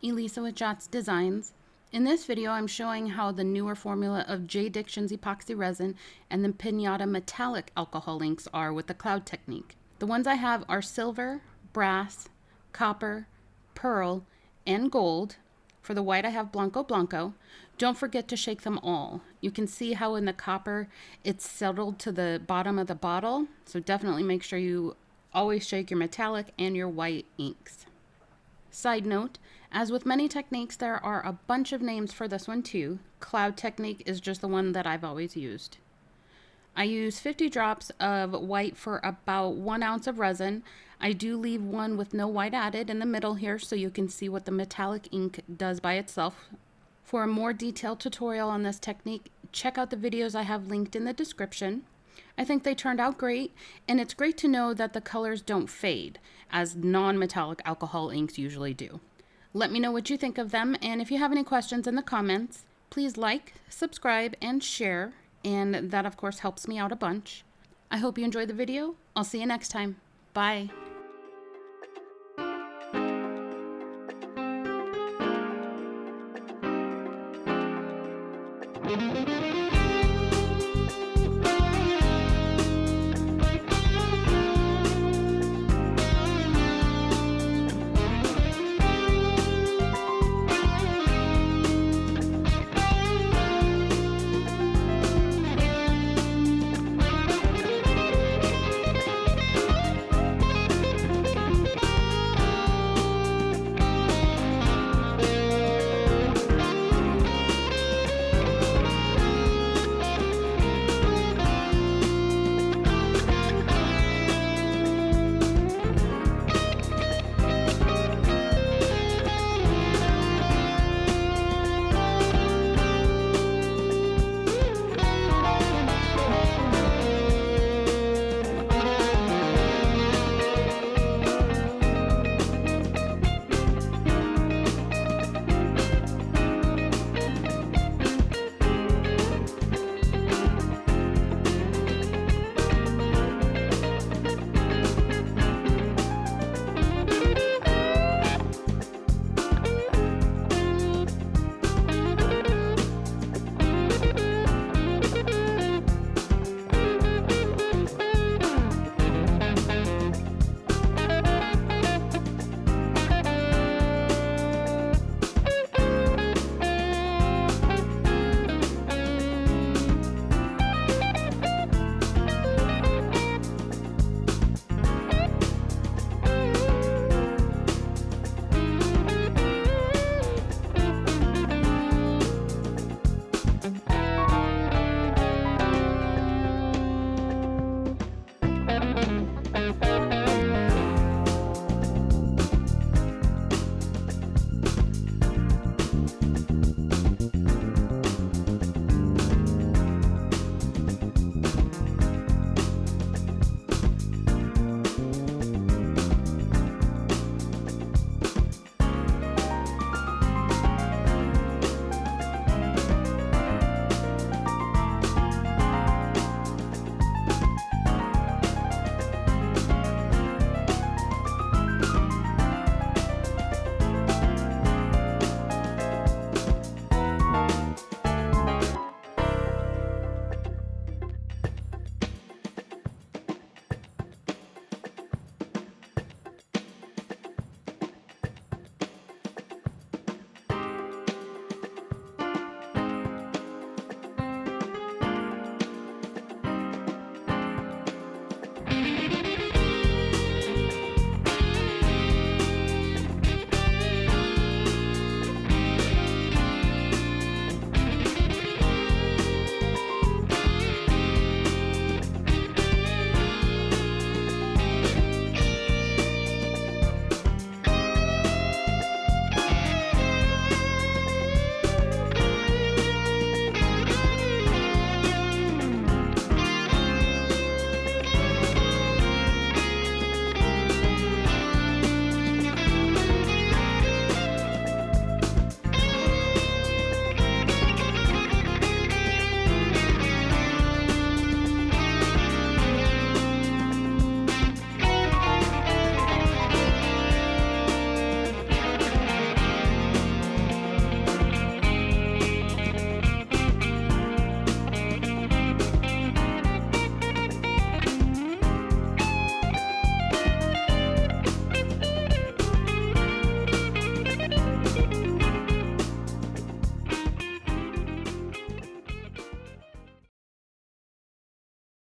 Elisa with Jots Designs. In this video, I'm showing how the newer formula of JDiction's epoxy resin and the Pinata metallic alcohol inks are with the cloud technique. The ones I have are silver, brass, copper, pearl, and gold. For the white, I have Blanco Blanco. Don't forget to shake them all. You can see how in the copper, it's settled to the bottom of the bottle. So definitely make sure you always shake your metallic and your white inks. Side note, as with many techniques, there are a bunch of names for this one too. Cloud technique is just the one that I've always used. I use 50 drops of white for about 1 ounce of resin. I do leave one with no white added in the middle here so you can see what the metallic ink does by itself. For a more detailed tutorial on this technique, check out the videos I have linked in the description. I think they turned out great, and it's great to know that the colors don't fade, as non-metallic alcohol inks usually do. Let me know what you think of them, and if you have any questions in the comments, please like, subscribe, and share, and that of course helps me out a bunch. I hope you enjoyed the video. I'll see you next time. Bye.